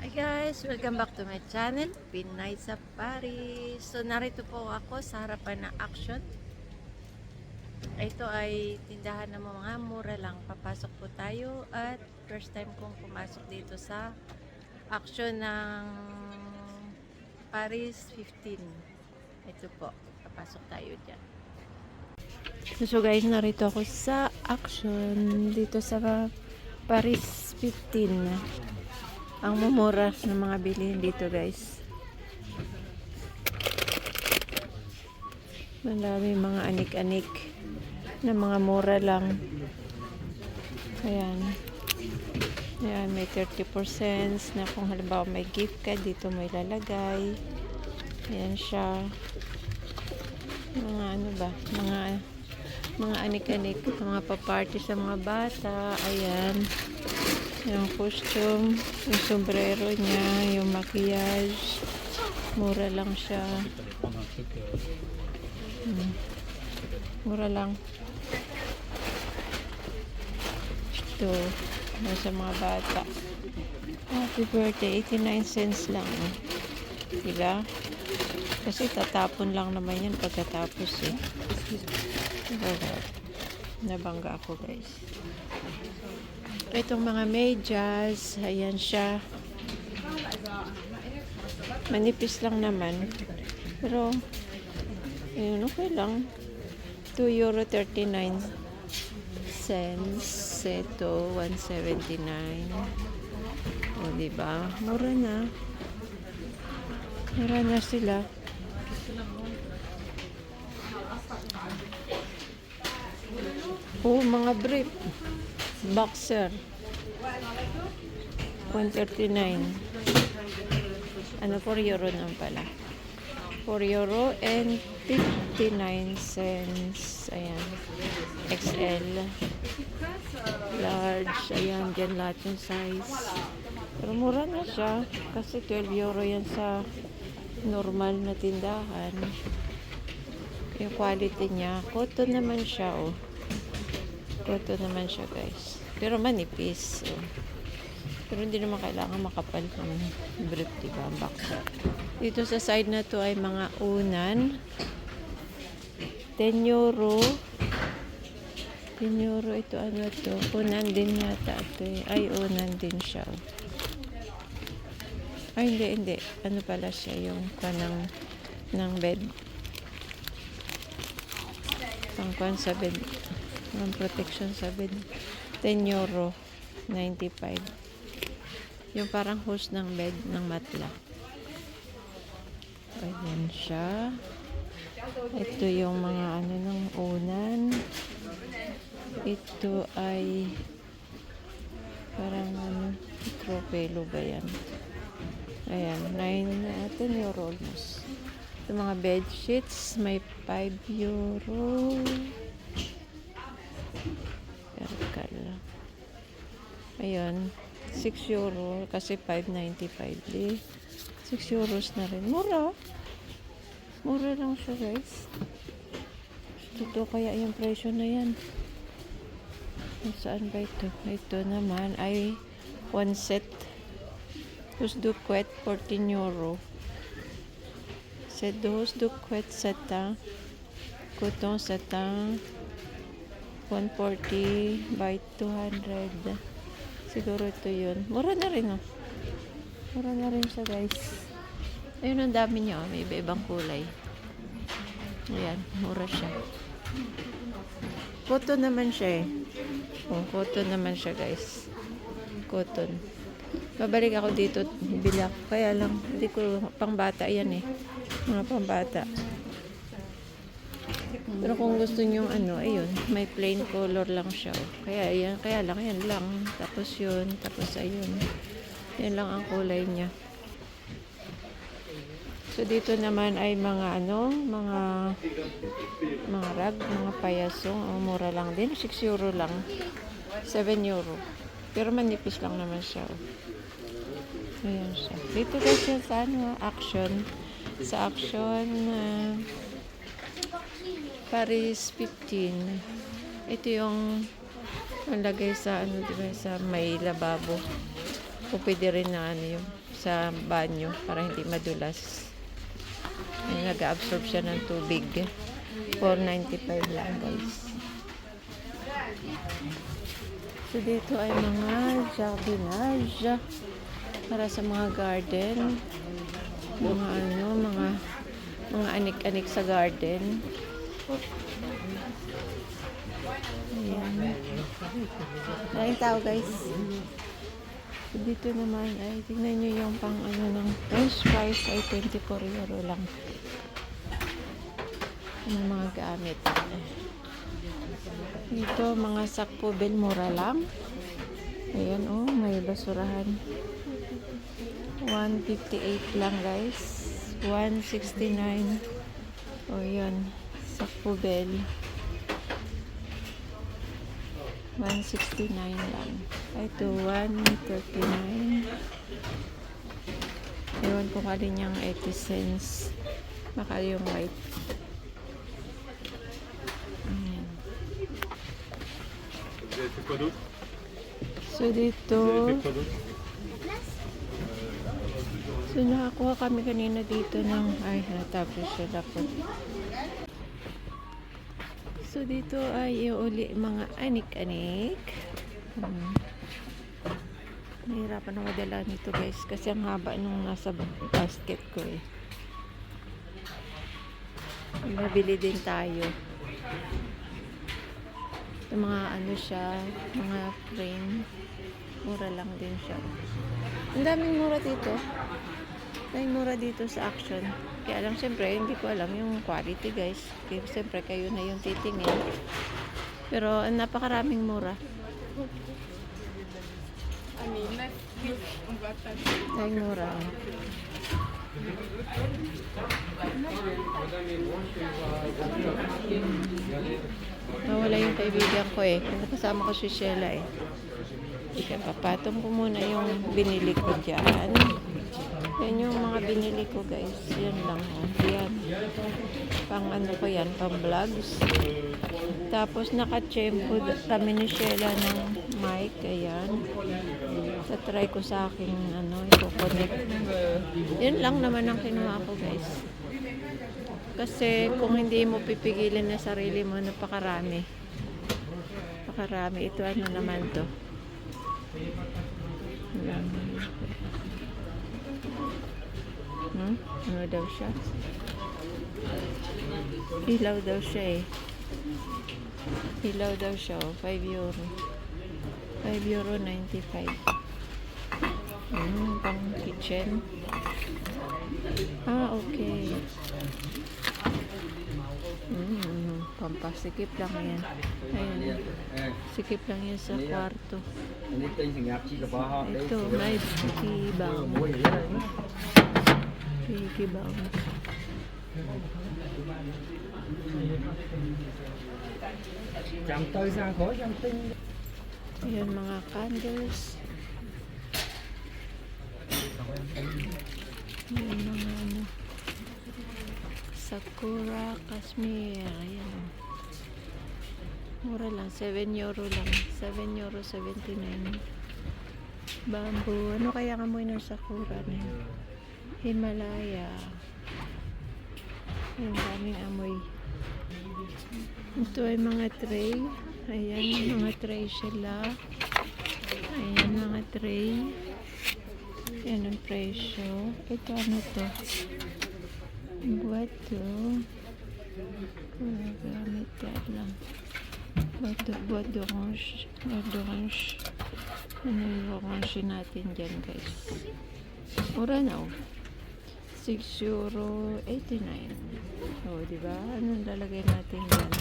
Hi guys! Welcome back to my channel, Pinay sa Paris. So narito po ako sa harapan ng Action. Ito ay tindahan ng mga mura lang. Papasok po tayo at first time kong pumasok dito sa Action ng Paris 15. Ito po, papasok tayo dyan. So guys, narito ako sa Action dito sa Paris 15. Ang mumura ng mga bilihin dito guys. Marami mga anik-anik na mga mura lang. Ayan. Ayan, may 30% na kung halimbawa may gift card dito may lalagay. Ayan siya. Mga ano ba? Mga anik-anik. Mga pa-party sa mga bata. Ayan. Yung costume, yung sombrero niya, yung maquillage, mura lang siya. Mura lang. Ito, sa mga bata. Happy birthday, 89 cents lang. Diba? Kasi tatapon lang naman yan pagkatapos eh. Nabangga ako guys. Itong mga medyas, ayan siya. Manipis lang naman. Pero, ayun, okay lang. €2.39. Ito, $1.79. O, diba? Mura na. Mura na sila. Mga brief. Boxer. €1.39. Ano, €4 naman pala. €4 and 59 cents. Ayan. XL. Large. Ayan, dyan lahat yung size. Pero mura na siya. Kasi €12 yan sa normal na tindahan. Yung quality niya. Cotton naman siya, oh. Cotton naman siya, guys. Pero manipis. Oh. Pero hindi naman kailangan makapal ng brief, diba? Boxer. Dito sa side na to ay mga unan. €10. €10 ito, ano to? Unan din yata ito eh. Ay, unan din siya. Ay, hindi. Ano pala siya? Yung kanang ng bed. Pangkuhan sa bed. Ang protection sa bed. €10. 95. Yung parang hose ng bed ng matla. Ayan siya. Ito yung mga ano ng unan. Ito ay parang ano, tropelo ba yan? Ayan, €9 almost. Ito mga bed sheets, may €5. Perkal. Ayun, €6 kasi €5.95 eh. €6 na rin. Mura. Mura lang siya guys. Ito kaya yung presyo na yan. Saan ba ito? Ito naman ay one set. Housse du couette, €14. Set de housse du couette satin. Coton satin. 140 by 200. Siguro ito yun. Mura na rin, oh. Mura na rin siya, guys. Ayun, ang dami niya, oh. May iba-ibang kulay. Ayan, mura siya. Cotton naman siya, eh. Oh, cotton naman siya, guys. Cotton. Babalik ako dito, bibili ako. Kaya lang, hindi ko, pangbata yan, eh. Mga pangbata. Pero kung gusto nyo ano, ayun, may plain color lang siya. Kaya yan, kaya lang, yan lang. Tapos yun, tapos ayun. Yan lang ang kulay niya. So dito naman ay mga ano, mga rag, mga payasong, mura lang din, €6 lang. €7. Pero manipis lang naman siya. Ayan siya. Dito kasi sa ano, Action. Sa Action, Paris 15. Ito yung nalagay sa ano, diba, sa may lababo. O pwede rin na ano yung sa banyo para hindi madulas. Ay, nag-absorb siya ng tubig. 495 lang guys. So dito ay mga jardinage para sa mga garden. Mga ano, mga anik-anik sa garden. Ayan. Maraming tao guys. Dito naman ay tingnan nyo yung pang ano ng french fries ay 24 euro lang. Yung mga gamit. Dito mga sakpubel mura lang. Ayan oh, may basurahan. 158 lang guys. 169. Oh yan, sakpubel. 169 lang. Ito, 139. Ewan ko kalin yung 80 cents. Baka yung white. Ayan. So, dito. So, nakakuha kami kanina dito ng, ay, natapos sila po. So, dito ay iuli mga anik-anik. Nahirapan na madala nito guys kasi ang haba nung nasa basket ko eh. Mabili din tayo. Ito mga ano siya, mga frame. Mura lang din siya. Ang daming mura dito. May mura dito sa Action. Kaya lang siyempre, hindi ko alam yung quality guys. Kaya siyempre kayo na yung titingin. Pero napakaraming mura. Ay mura. Nawala yung kaibigan ko eh. Kasama ko si Sheila eh. Kaya papatong ko muna yung binili ko dyan. Yan yung mga binili ko guys. Yan lang oh. Yan. Pang ano ko yan, pang vlogs. Tapos naka-champo kami ni Sheila ng mic. Ayan. Tatry ko sa aking ano, i-connect. Yan lang naman ang kinuha ko guys. Kasi kung hindi mo pipigilin na sarili mo, napakarami. Napakarami. Ito ano naman to. Ayan. Ano daw siya? Ilaw daw siya eh. Ilaw daw siya oh. 5 euro. 5 euro 95. Pang kitchen. Ah, okay. Pampasikip lang yan. Ayan. Sikip lang yan sa kwarto. Ito, may kibaw. Kibaw. Ayan mga candles. Ayan mga ano. Sakura, Kashmir. Ayan. Mura lang. 7 euro lang. 7 euro 79. Bamboo. Ano kaya ang amoy ng sakura na yun? Himalaya. Ayan, daming amoy. Ito ay mga tray. Ayan, mga tray sila. Ayan, mga tray. Ayan ang presyo. Ito ano to? Buat to. Gamit yan lang. Buat d'orange. Buat d'orange. Ano yung orange natin dyan guys? Mura na oh. 6 euro 89. O, diba? Anong lalagay natin dyan?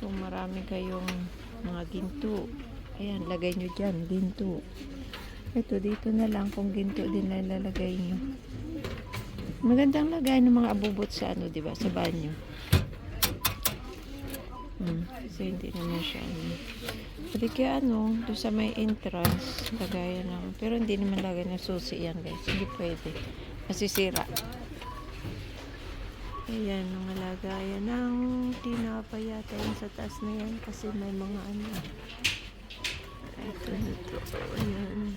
Kung marami kayong mga ginto. Ayan, lagay nyo dyan. Ginto. Ito, dito na lang kung ginto din na lalagay nyo. Magandang lagay ng mga abubot sa ano, diba? Sa banyo. Kasi hindi naman siya ano. Pwede kaya ano, doon sa may entrance, lagayan lang. Pero hindi naman lagay na susi yan guys. Hindi pwede. Masisira. Ayan, mga lagayan ng tinapay yata yung sa taas na yan kasi may mga ano. Ito na to. Ayan.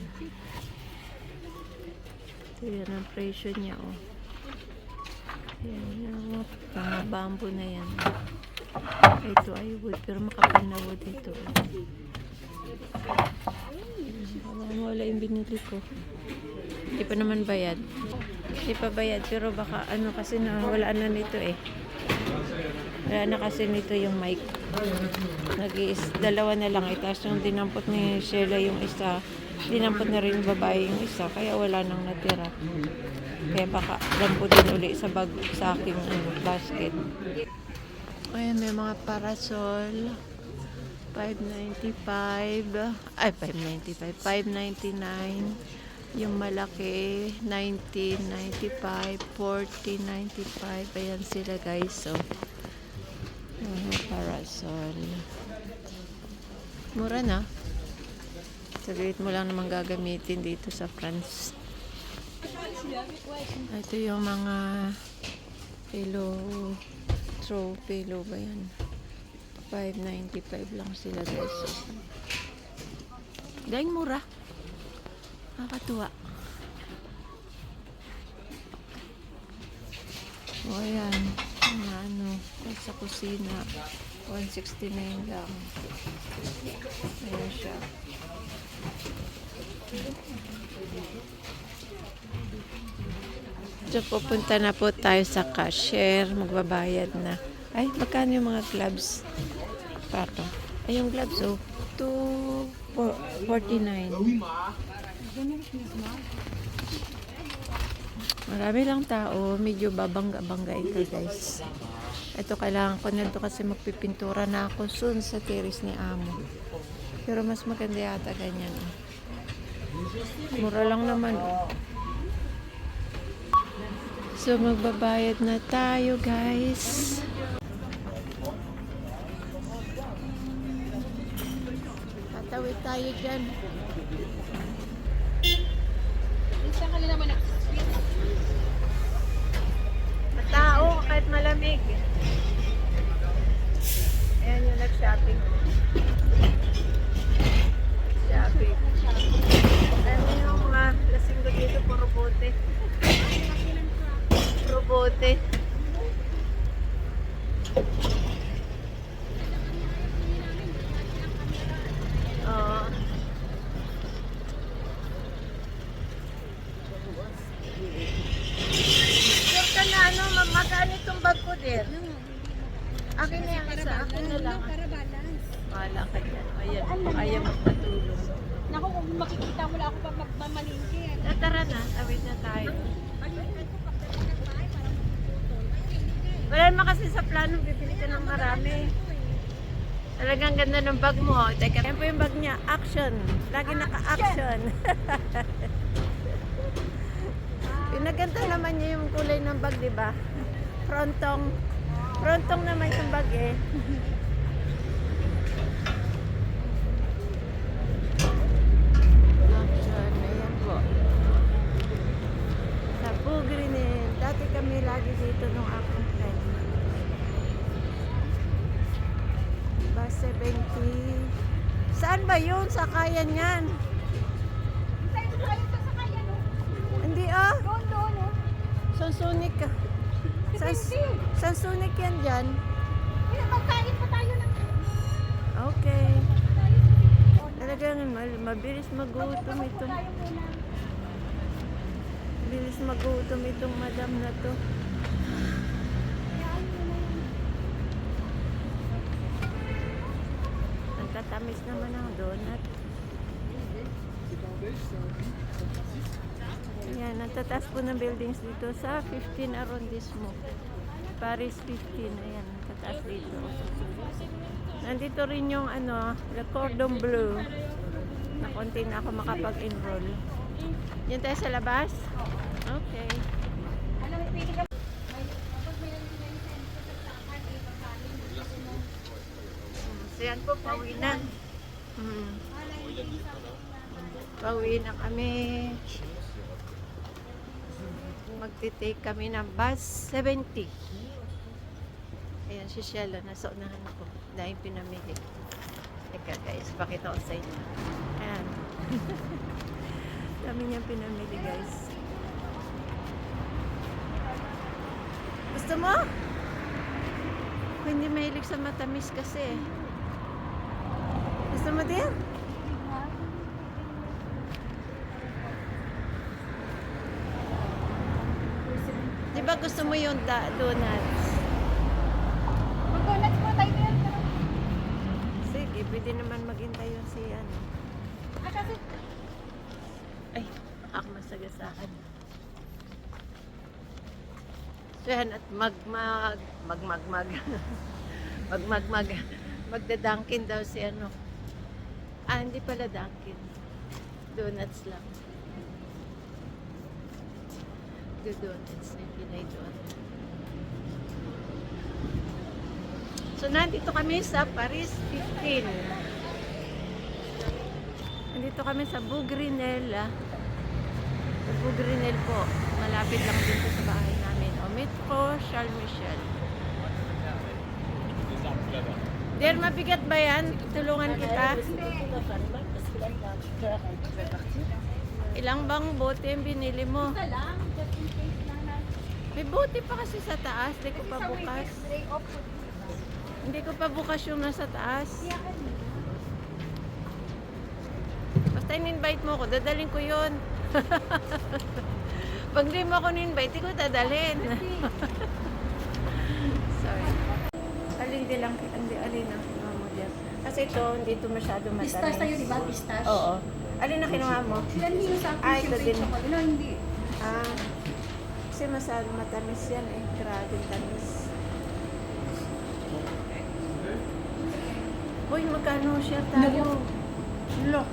Ito yan ang presyo niya, oh. Ayan, yung mga bamboo na yan. Ito ay wood, pero makapal na wood ito. Wala yung binili ko. Hindi pa naman bayad. Hindi pa bayad, pero baka ano kasi na wala na nito eh. Wala na kasi nito yung mic. Dalawa na lang. Tapos yung dinampot ni Sheila yung isa, dinampot na rin babae yung isa. Kaya wala nang natira. Kaya baka damputin uli sa bag sa aking basket. Ayan, may mga parasol. 595. Ay, 595. 599. Yung malaki, 1995. 4095. Ayan sila guys. So, parasol. Mura na. Saglit mo lang naman gagamitin dito sa France. Ito yung mga pillow, throw pillow ba yan? 595 lang sila guys. Dahil mura. Nakakatuwa. O ayan. Mga ano, sa kusina. 169 lang. Ayan siya. So, pupunta na po tayo sa cashier. Magbabayad na. Ay, magkano yung mga gloves? Pato. Ay, yung gloves, oh. 249. Marami lang tao. Medyo babangga-banggain ka, guys. Ito, kailangan ko na ito kasi magpipintura na ako soon sa terrace ni Amo. Pero mas maganda yata ganyan. Mura lang naman, oh. So, magbabayad na tayo, guys. Tatawid tayo dyan. Matao, kahit malamig. Ayan yung nag-shopping. Shopping. Ayan yung mga lasinggo dito, puro bote. Robote. Oo. Sure ka na ano, magkano itong bag ko din? Akin na yung isa, akin na lang. Para balance. Wala ka dyan. Ayan, ayaw magpatulong. Naku, kung makikita mo lang ako pa magmamalingki. Tara na, tawid na tayo. Wala naman kasi sa plano, bibili ka ng marami. Talagang ganda ng bag mo. Teka, yan po yung bag niya. Action. Lagi naka-action. Pinaganda naman niya yung kulay ng bag, di ba? Frontong. Frontong naman yung bag eh. Action. Ayan po. Sa Pugrinin. Dati kami lagi dito nung akong friend. Bus 70. Saan ba yun? Sakayan yan. Hindi ah. Doon, oh. Sansunik ka. Sansunik yan dyan. Magkain pa tayo ng... Okay. Talagang mabilis magutom ito. Mabilis magutom itong madam na to. Ang tatamis naman ang donut. Yan, nagtataas po ng buildings dito sa 15 arrondissement. Paris 15, ayan, nagtataas dito. Nandito rin yung ano, Le Cordon Bleu. Na konti na ako makapag-enroll. Yan tayo sa labas? Okay. So yan po, pauwi na. Pauwi na kami. Magtitake kami ng bus 70. Ayan si Sheila, nasa unahan ko. Dahil pinamili. Teka guys, pakita ko sa inyo. Dami niyang pinamili, guys. Gusto mo? Ako hindi mahilig sa matamis kasi. Gusto mo din? Di ba gusto mo yung donuts? Mag-donuts po tayo yan. Sige, pwede naman maghintay yun si ano. Kasi Ay, ako masagasaan. So yan, at magdadangkin daw si ano. Ah, hindi pala Dunkin. Donuts lang. Donuts na yung pinay doon. So, nandito kami sa Paris 15. Nandito kami sa Bougrinel. Sa Bougrinel po. Malapit lang dito sa bahay namin. O, Metro Charles Michel. Der, mabigat ba yan? Tulungan kita. Ilang bang bote yung binili mo? isa lang. Just in case lang na. May bote pa kasi sa taas. Hindi ko pa bukas. Break off po. Hindi ko pa bukas yung nasa taas. Iyakan mo. Basta in-invite mo ko, dadalhin ko yun. Pag di mo ako in-invite, di ko dadalhin. Sorry. Alin ang kinuha mo dyan? Kasi ito, hindi ito masyado matamis. Pistache tayo, di ba? Pistache. Oo. Alin ang kinuha mo? Yan yung sa akin. Ah, ito siyempre, din. chocolate. No, hindi. Ah, kasi masyado matamis yan eh. Grabe tamis. Uy, magkano share tayo? Look.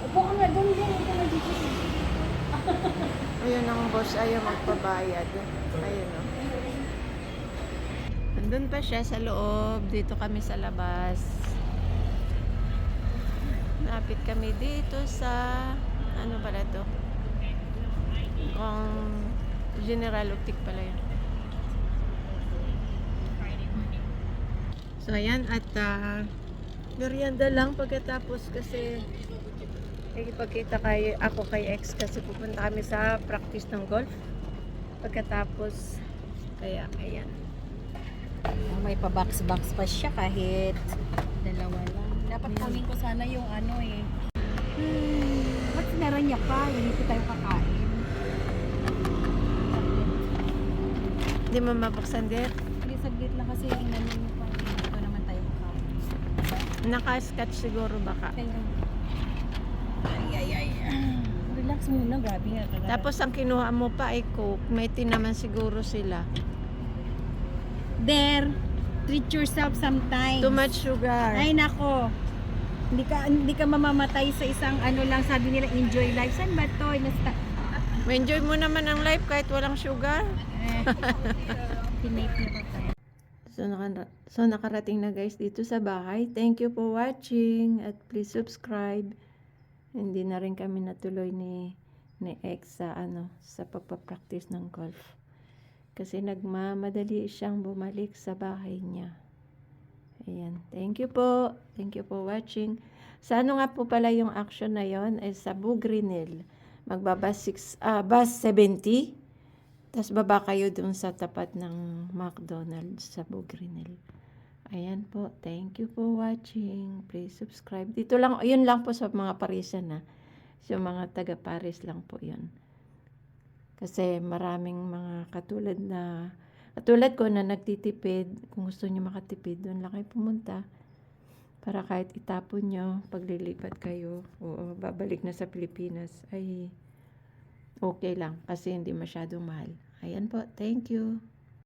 Upo ka nga doon din. Ito na dito. Ayun ang boss, ayaw magpabayad. Ayun o. Nandun pa siya sa loob. Dito kami sa labas. Napit kami dito sa... Ano pala to? Kung General Optic pala yun. So ayan at merienda lang pagkatapos kasi nakikipagkita ako kay ex kasi pupunta kami sa practice ng golf. Pagkatapos kaya ayan. May pa-box-box pa siya kahit dalawa lang. Dapat kunin ko sana yung ano eh. Ba't sinara niya pa? Hindi ko tayo kakain. Hindi mo mabuksan din. Hindi, saglit lang kasi yung nanin niyo pa. Hindi ko naman tayo kakain. Naka-scotch siguro baka. Kaya, ay. Relax muna, grabe nga. Tapos ang kinuha mo pa ay Coke. May tea naman siguro sila. There, treat yourself sometimes. Too much sugar. Ay nako. Hindi ka mamamatay sa isang ano lang, sabi nila enjoy life. Saan ba to? Ma-enjoy mo naman ang life kahit walang sugar. Pinate na ba tayo? So nakarating na guys dito sa bahay. Thank you for watching at please subscribe. Hindi na rin kami natuloy ni ex sa sa pagpa-practice ng golf. Kasi nagmamadali siyang bumalik sa bahay niya. Ayan. Thank you po. Thank you for watching. Sa ano nga po pala yung action na yon ay sa Bougrinel. Magbabas bus 70. Tapos baba kayo dun sa tapat ng McDonald's sa Bougrinel. Ayan po. Thank you for watching. Please subscribe. Dito lang, yun lang po sa mga Parisan na. So mga taga Paris lang po yun. Kasi maraming mga katulad ko na nagtitipid. Kung gusto niyo makatipid, doon lang kayo pumunta. Para kahit itapon nyo, paglilipat kayo, o babalik na sa Pilipinas, ay okay lang. Kasi hindi masyadong mahal. Ayan po, thank you.